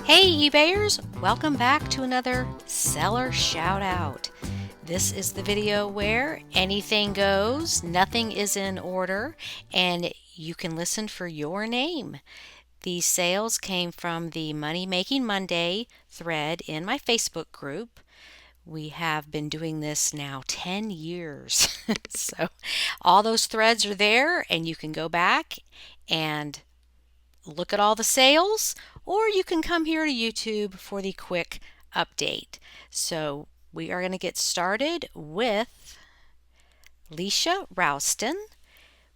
Hey eBayers, welcome back to another seller shout out. This is the video where anything goes, nothing is in order, and you can listen for your name. These sales came from the Money Making Monday thread in my Facebook group. We have been doing this now 10 years. So all those threads are there, and you can go back and look at all the sales, or you can come here to YouTube for the quick update. So we are going to get started with Leisha Rouston.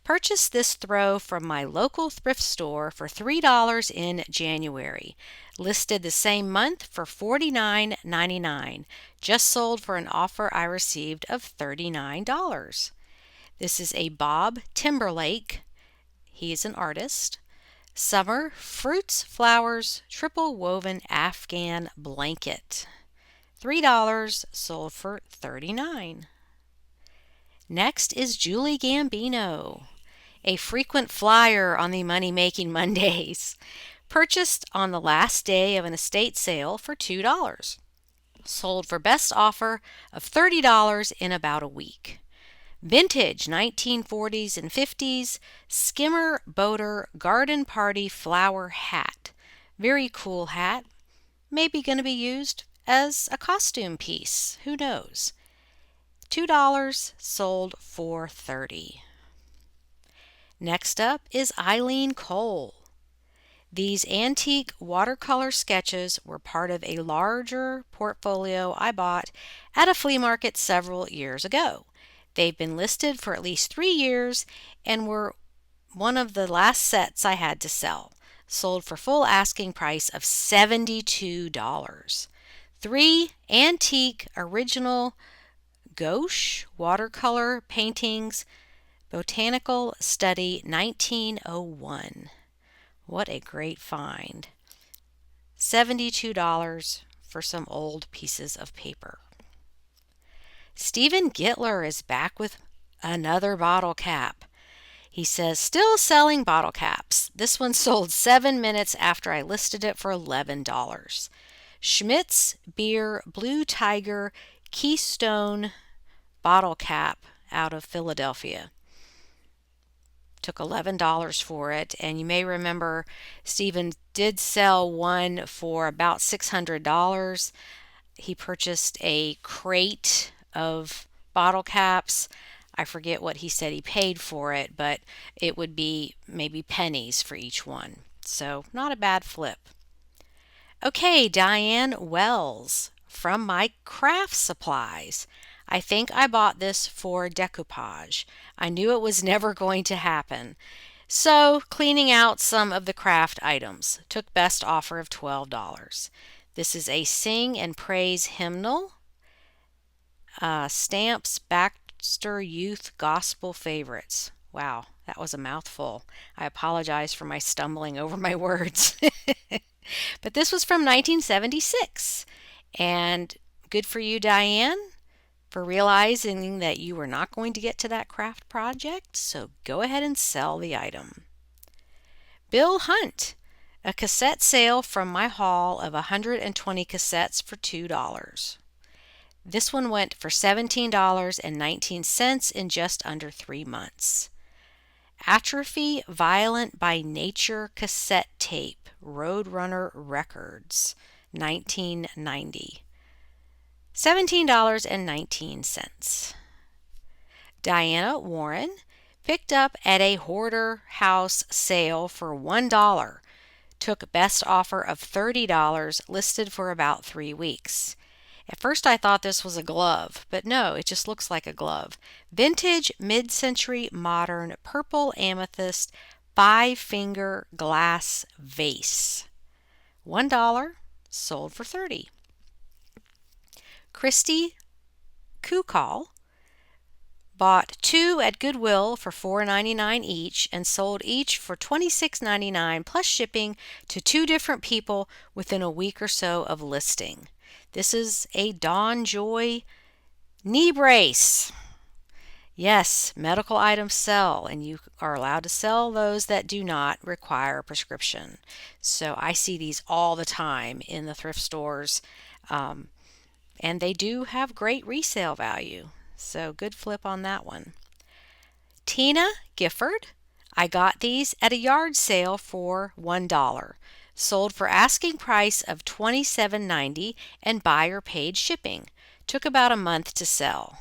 Purchased this throw from my local thrift store for $3 in January. Listed the same month for $49.99. Just sold for an offer I received of $39. This is a Bob Timberlake. He is an artist. Summer Fruits Flowers Triple Woven Afghan Blanket. $3, sold for $39. Next is Julie Gambino, a frequent flyer on the Money Making Mondays. Purchased on the last day of an estate sale for $2. Sold for best offer of $30 in about a week. Vintage 1940s and 50s skimmer boater garden party flower hat. Very cool hat. Maybe going to be used as a costume piece. Who knows? $2, sold for $30. Next up is Eileen Cole. These antique watercolor sketches were part of a larger portfolio I bought at a flea market several years ago. They've been listed for at least 3 years and were one of the last sets I had to sell. Sold for full asking price of $72. 3 antique original gouache watercolor paintings, Botanical Study 1901. What a great find. $72 for some old pieces of paper. Stephen Gittler is back with another bottle cap. He says, still selling bottle caps. This one sold 7 minutes after I listed it for $11. Schmidt's Beer Blue Tiger Keystone bottle cap out of Philadelphia. Took $11 for it, and you may remember Stephen did sell one for about $600. He purchased a crate of bottle caps. I forget what he said he paid for it, but it would be maybe pennies for each one. So not a bad flip. Okay, Diane Wells from my craft supplies. I think I bought this for decoupage. I knew it was never going to happen. So cleaning out some of the craft items. Took best offer of $12. This is a Sing and Praise hymnal. Stamps Baxter Youth Gospel Favorites. Wow, that was a mouthful. I apologize for my stumbling over my words. But this was from 1976. And good for you, Diane, for realizing that you were not going to get to that craft project. So go ahead and sell the item. Bill Hunt. A cassette sale from my haul of 120 cassettes for $2. This one went for $17.19 in just under 3 months. Atrophy Violent by Nature cassette tape, Roadrunner Records, 1990. $17.19. Diana Warren picked up at a hoarder house sale for $1. Took best offer of $30, listed for about 3 weeks. At first I thought this was a glove, but no, it just looks like a glove. Vintage mid-century modern purple amethyst 5-finger glass vase. $1, sold for $30. Christy Kukal bought 2 at Goodwill for $4.99 each and sold each for $26.99 plus shipping to 2 different people within a week or so of listing. This is a Dawn Joy knee brace. Yes, medical items sell, and you are allowed to sell those that do not require a prescription. So I see these all the time in the thrift stores, um, and they do have great resale value. So good flip on that one. Tina Gifford. I got these at a yard sale for $1. Sold for asking price of $27.90 and buyer paid shipping. Took about a month to sell.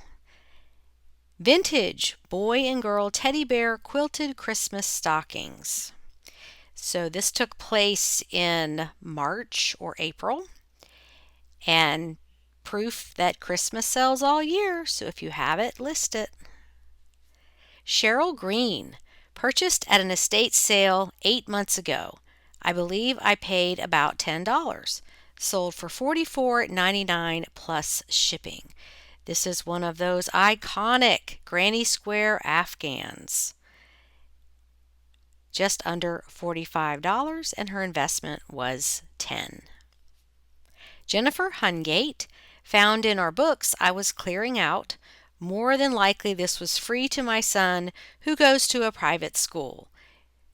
Vintage boy and girl teddy bear quilted Christmas stockings. So this took place in March or April, and proof that Christmas sells all year. So if you have it, list it. Cheryl Green, purchased at an estate sale 8 months ago. I believe I paid about $10. Sold for $44.99 plus shipping. This is one of those iconic Granny Square Afghans. Just under $45, and her investment was $10. Jennifer Hungate, found in our books I was clearing out. More than likely this was free to my son who goes to a private school.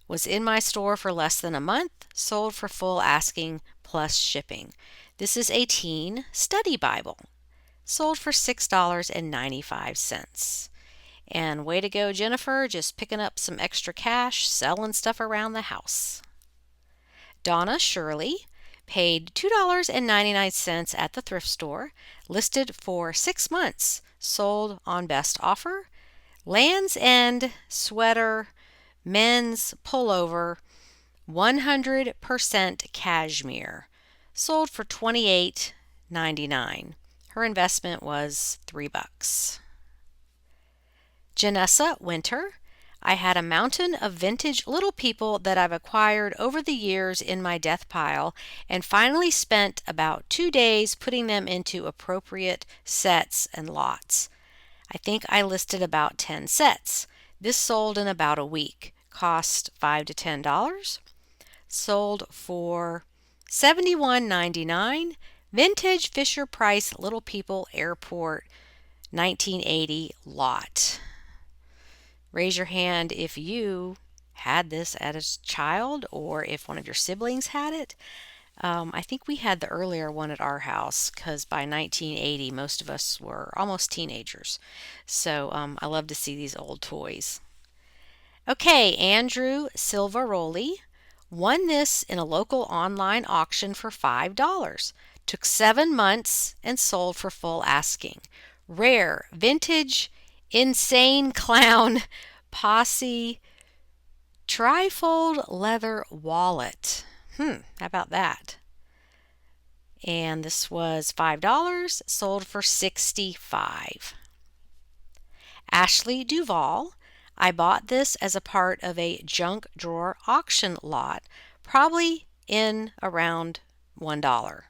Was in my store for less than a month, sold for full asking plus shipping. This is a teen study Bible. Sold for $6.95. And way to go, Jennifer, just picking up some extra cash, selling stuff around the house. Donna Shirley paid $2.99 at the thrift store, listed for 6 months, sold on best offer. Land's End sweater, men's pullover, 100% cashmere, sold for $28.99. Her investment was $3. Janessa Winter. I had a mountain of vintage Little People that I've acquired over the years in my death pile, and finally spent about 2 days putting them into appropriate sets and lots. I think I listed about 10 sets. This sold in about a week. Cost $5 to $10. Sold for $71.99. Vintage Fisher Price Little People Airport 1980 lot. Raise your hand if you had this as a child or if one of your siblings had it. I think we had the earlier one at our house because by 1980 most of us were almost teenagers. So I love to see these old toys. Okay, Andrew Silvaroli won this in a local online auction for $5. Took 7 months and sold for full asking. Rare, vintage, insane clown posse trifold leather wallet. How about that? And this was $5, sold for $65. Ashley Duval. I bought this as a part of a junk drawer auction lot, probably in around $1,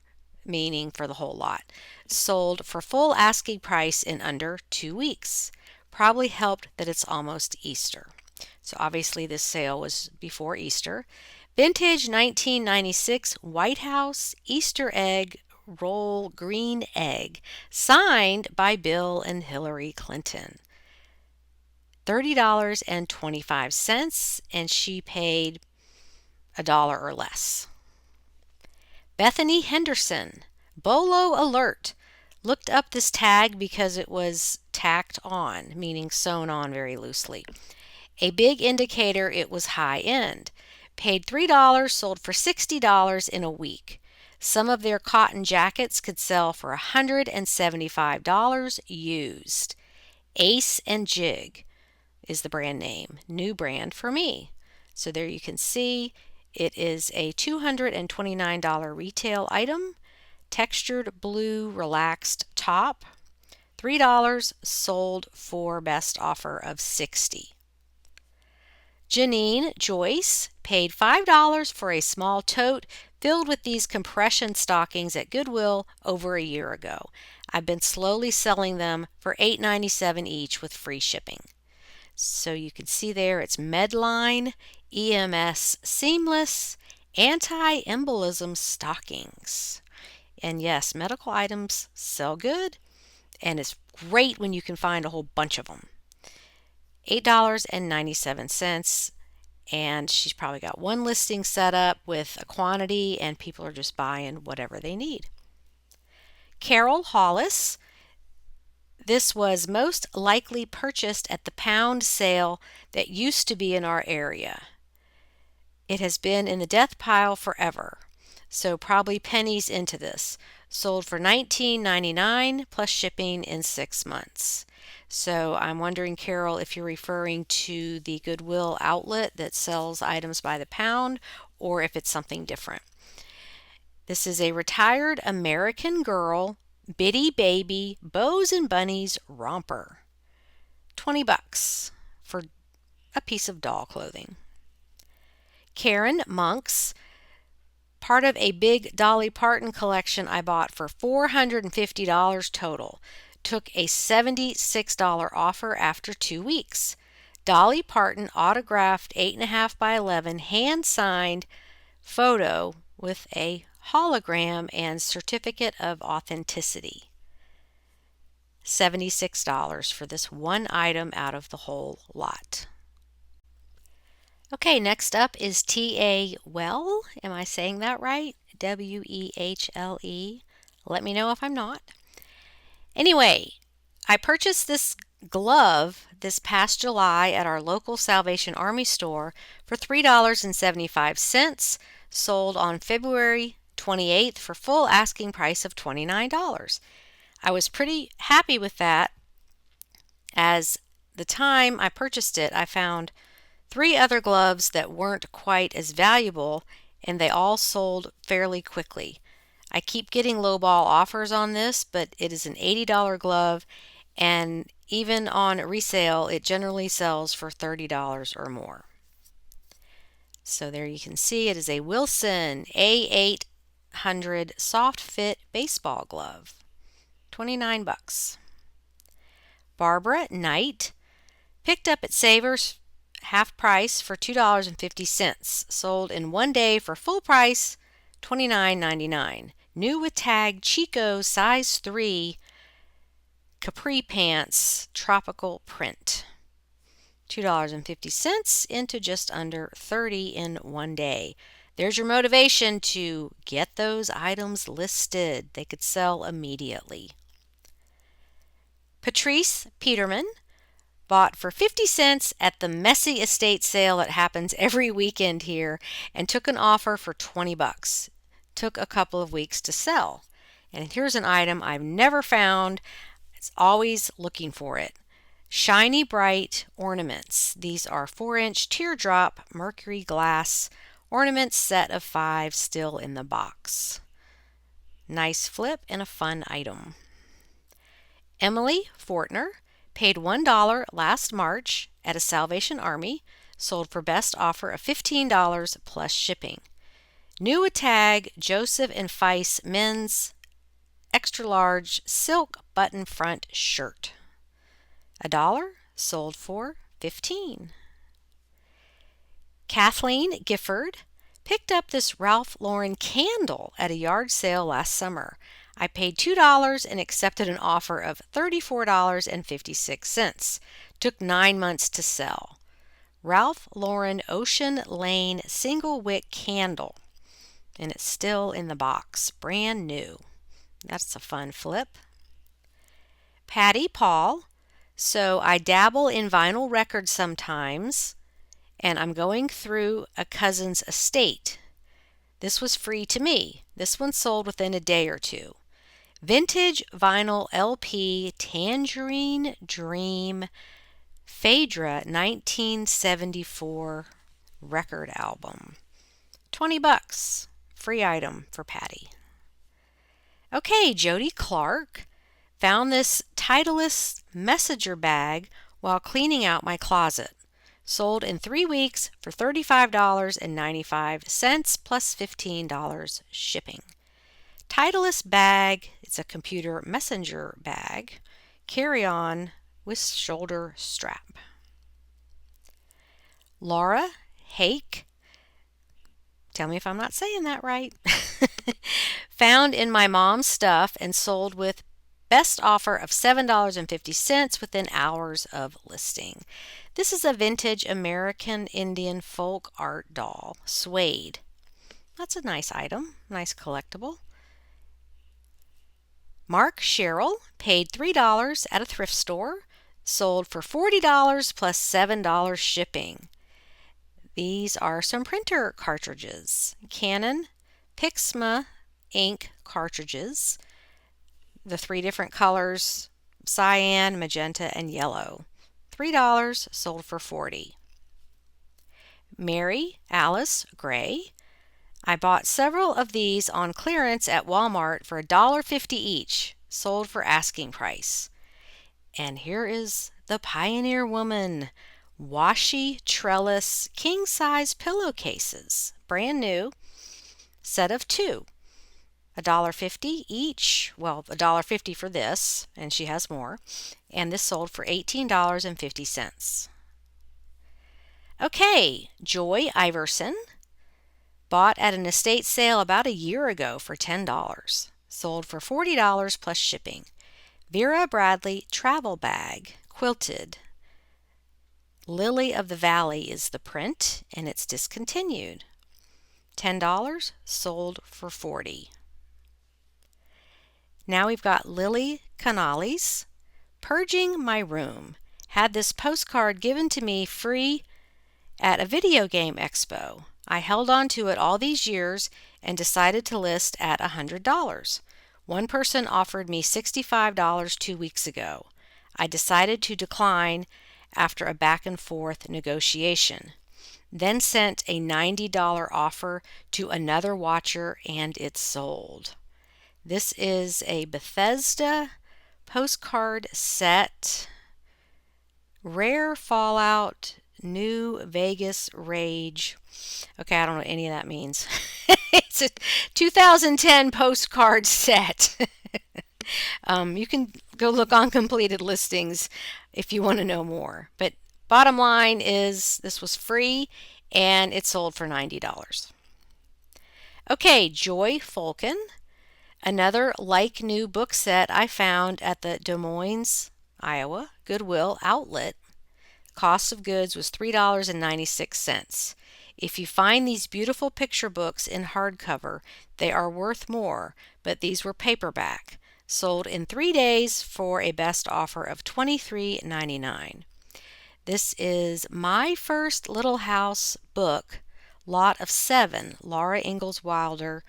meaning for the whole lot. Sold for full asking price in under 2 weeks. Probably helped that it's almost Easter. So obviously this sale was before Easter. Vintage 1996 White House Easter egg roll green egg, signed by Bill and Hillary Clinton. $30.25, and she paid $1 or less. Bethany Henderson, BOLO alert. Looked up this tag because it was tacked on, meaning sewn on very loosely. A big indicator it was high end. Paid $3, sold for $60 in a week. Some of their cotton jackets could sell for $175 used. Ace and Jig is the brand name. New brand for me. So there you can see it is a $229 retail item. Textured blue relaxed top. $3, sold for best offer of $60. Janine Joyce paid $5 for a small tote filled with these compression stockings at Goodwill over a year ago. I've been slowly selling them for $8.97 each with free shipping. So you can see there it's Medline EMS seamless anti-embolism stockings. And yes, medical items sell good, and it's great when you can find a whole bunch of them. $8.97. And she's probably got one listing set up with a quantity, and people are just buying whatever they need. Carol Hollis. This was most likely purchased at the pound sale that used to be in our area. It has been in the death pile forever, so probably pennies into this. Sold for $19.99 plus shipping in 6 months. So I'm wondering, Carol, if you're referring to the Goodwill outlet that sells items by the pound or if it's something different. This is a retired American girl, bitty baby, bows and bunnies romper. $20 for a piece of doll clothing. Karen Monks, part of a big Dolly Parton collection I bought for $450 total. Took a $76 offer after 2 weeks. Dolly Parton autographed 8.5 by 11 hand-signed photo with a hologram and certificate of authenticity. $76 for this one item out of the whole lot. Okay, next up is T.A. Well. Am I saying that right? W-E-H-L-E. Let me know if I'm not. Anyway, I purchased this glove this past July at our local Salvation Army store for $3.75, sold on February 28th for full asking price of $29. I was pretty happy with that, as the time I purchased it, I found 3 other gloves that weren't quite as valuable, and they all sold fairly quickly. I keep getting lowball offers on this, but it is an $80 glove, and even on resale, it generally sells for $30 or more. So there you can see it is a Wilson A800 soft fit baseball glove. $29. Barbara Knight, picked up at Savers half price for $2.50, sold in 1 day for full price $29.99. New with tag Chico size 3 capri pants tropical print. $2.50 into just under $30 in 1 day. There's your motivation to get those items listed. They could sell immediately. Patrice Peterman, bought for 50 cents at the messy estate sale that happens every weekend here, and took an offer for $20. Took a couple of weeks to sell. And here's an item I've never found. It's always looking for it. Shiny Bright ornaments. These are 4-inch teardrop mercury glass ornaments, set of 5, still in the box. Nice flip and a fun item. Emily Fortner, paid $1 last March at a Salvation Army, sold for best offer of $15 plus shipping. New with tag Joseph and Feiss men's extra large silk button front shirt. $1, sold for $15. Kathleen Gifford, picked up this Ralph Lauren candle at a yard sale last summer. I paid $2 and accepted an offer of $34.56. Took 9 months to sell. Ralph Lauren Ocean Lane single wick candle, and it's still in the box, brand new. That's a fun flip. Patty Paul. So I dabble in vinyl records sometimes, and I'm going through a cousin's estate. This was free to me. This one sold within a day or two. Vintage vinyl LP Tangerine Dream Phaedra 1974 record album. $20. Free item for Patty. Okay, Jody Clark. Found this Titleist messenger bag while cleaning out my closet. Sold in 3 weeks for $35.95 plus $15 shipping. Titleist bag, it's a computer messenger bag. Carry on with shoulder strap. Laura Hake, tell me if I'm not saying that right. Found in my mom's stuff and sold with best offer of $7.50 within hours of listing. This is a vintage American Indian folk art doll, suede. That's a nice item, nice collectible. Mark Sherrill paid $3 at a thrift store, sold for $40 plus $7 shipping. These are some printer cartridges. Canon Pixma ink cartridges. The three different colors, cyan, magenta, and yellow. $3, sold for $40. Mary Alice Gray. I bought several of these on clearance at Walmart for $1.50 each, sold for asking price. And here is the Pioneer Woman washi trellis king-size pillowcases, brand new, set of 2. $1.50 each, well, $1.50 for this, and she has more, and this sold for $18.50. Okay, Joy Iverson bought at an estate sale about a year ago for $10, sold for $40 plus shipping. Vera Bradley travel bag, quilted. Lily of the Valley is the print, and it's discontinued. $10, sold for $40. Now we've got Lily Canales, Purging My Room. Had this postcard given to me free at a video game expo. I held on to it all these years and decided to list at $100. One person offered me $65 2 weeks ago. I decided to decline after a back and forth negotiation. Then sent a $90 offer to another watcher and it sold. This is a Bethesda postcard set. Rare Fallout, New Vegas Rage. Okay, I don't know what any of that means. It's a 2010 postcard set. You can go look on completed listings if you want to know more. But bottom line is this was free and it sold for $90. Okay, Joy Fulkin. Another like new book set I found at the Des Moines, Iowa Goodwill outlet. Cost of goods was $3.96. If you find these beautiful picture books in hardcover, they are worth more, but these were paperback. Sold in 3 days for a best offer of $23.99. This is My First Little House book, lot of 7, Laura Ingalls Wilder.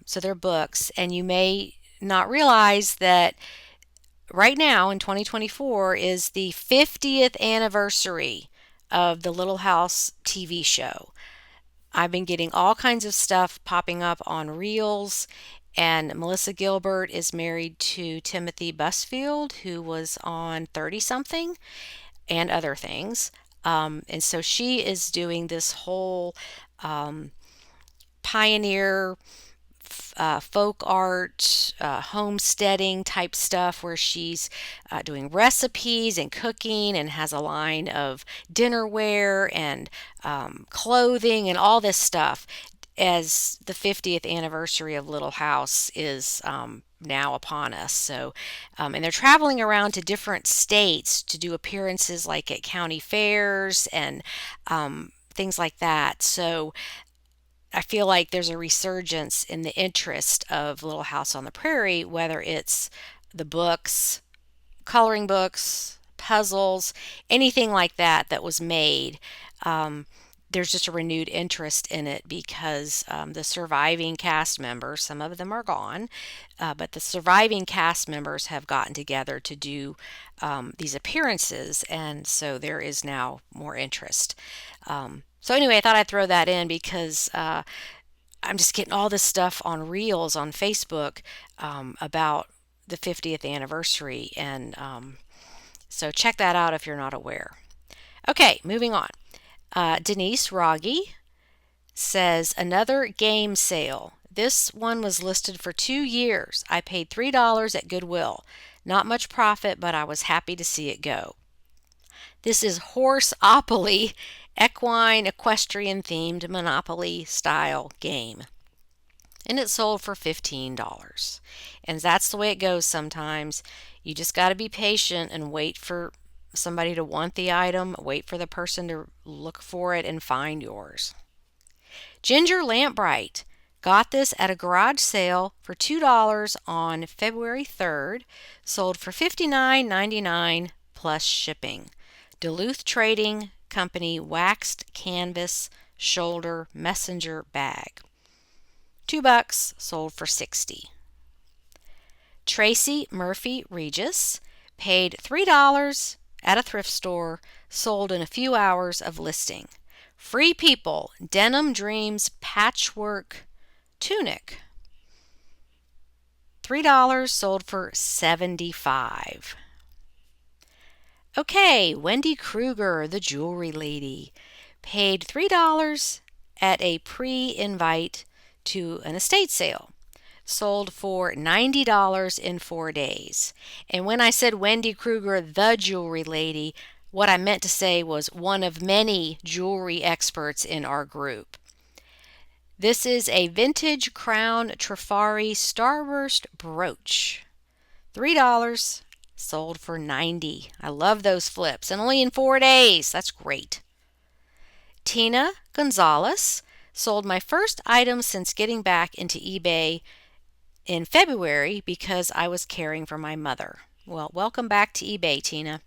So they're books, and you may not realize that right now in 2024 is the 50th anniversary of the Little House TV show. I've been getting all kinds of stuff popping up on Reels, and Melissa Gilbert is married to Timothy Busfield, who was on 30 something and other things. And so she is doing this whole pioneer folk art, homesteading type stuff where she's doing recipes and cooking and has a line of dinnerware and clothing and all this stuff as the 50th anniversary of Little House is now upon us. So, and they're traveling around to different states to do appearances like at county fairs and things like that. So I feel like there's a resurgence in the interest of Little House on the Prairie, whether it's the books, coloring books, puzzles, anything like that that was made. There's just a renewed interest in it because the surviving cast members, some of them are gone, but the surviving cast members have gotten together to do these appearances, and so there is now more interest. So anyway, I thought I'd throw that in because I'm just getting all this stuff on Reels on Facebook about the 50th anniversary, and so check that out if you're not aware. Okay, moving on. Denise Rogge says, another game sale. This one was listed for 2 years. I paid $3 at Goodwill. Not much profit, but I was happy to see it go. This is Horseopoly, equine equestrian themed Monopoly style game. And it sold for $15. And that's the way it goes sometimes. You just got to be patient and wait for somebody to want the item, wait for the person to look for it and find yours. Ginger Lamp Bright. Got this at a garage sale for $2 on February 3rd. Sold for $59.99 plus shipping. Duluth Trading Company waxed canvas shoulder messenger bag. $2, sold for $60. Tracy Murphy Regis. Paid $3 at a thrift store. Sold in a few hours of listing. Free People Denim Dreams Patchwork Tunic. $3, sold for $75. Okay, Wendy Kruger, the jewelry lady, paid $3 at a pre-invite to an estate sale. Sold for $90 in 4 days. And when I said Wendy Kruger, the jewelry lady, what I meant to say was one of many jewelry experts in our group. This is a vintage Crown Trifari Starburst brooch. $3, sold for $90. I love those flips, and only in 4 days. That's great. Tina Gonzalez. Sold my first item since getting back into eBay in February because I was caring for my mother. Well, welcome back to eBay, Tina.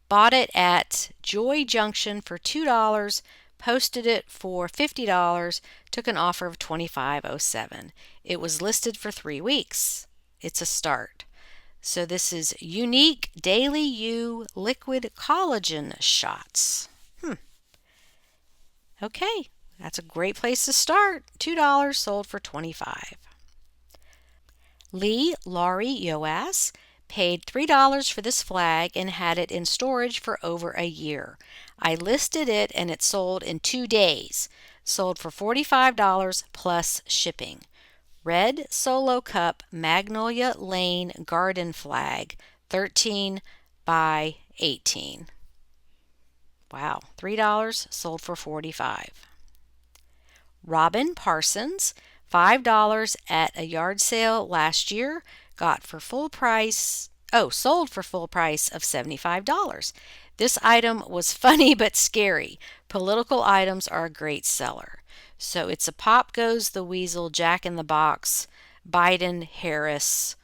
Bought it at Joy Junction for $2, posted it for $50, took an offer of $25.07. It was listed for 3 weeks. It's a start. So this is Unique Daily You Liquid Collagen Shots. Okay, that's a great place to start. $2, sold for $25. Lee Laurie Yoas paid $3 for this flag and had it in storage for over a year. I listed it and it sold in 2 days. Sold for $45 plus shipping. Red Solo Cup Magnolia Lane Garden Flag, 13 by 18. Wow, $3, sold for $45. Robin Parsons, $5 at a yard sale last year, sold for full price of $75. This item was funny but scary. Political items are a great seller. So it's a Pop Goes the Weasel, Jack in the Box, Biden, Harris,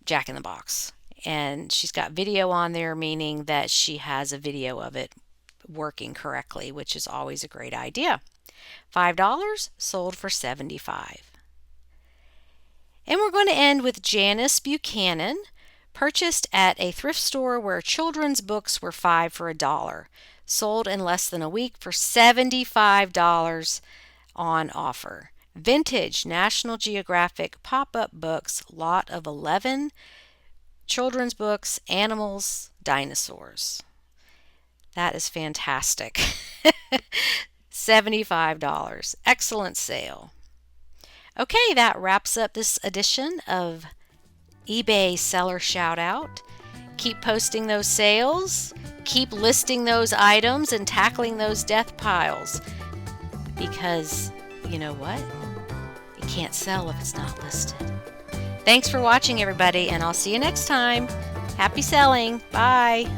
Jack in the Box. And she's got video on there, meaning that she has a video of it working correctly, which is always a great idea. $5, sold for $75. And we're going to end with Janice Buchanan, purchased at a thrift store where children's books were 5 for $1. Sold in less than a week for $75 on offer. Vintage National Geographic pop-up books, lot of 11. Children's books, animals, dinosaurs. That is fantastic. $75. Excellent sale. Okay, that wraps up this edition of eBay Seller Shoutout. Keep posting those sales. Keep listing those items and tackling those death piles. Because, you know what? You can't sell if it's not listed. Thanks for watching, everybody, and I'll see you next time. Happy selling. Bye.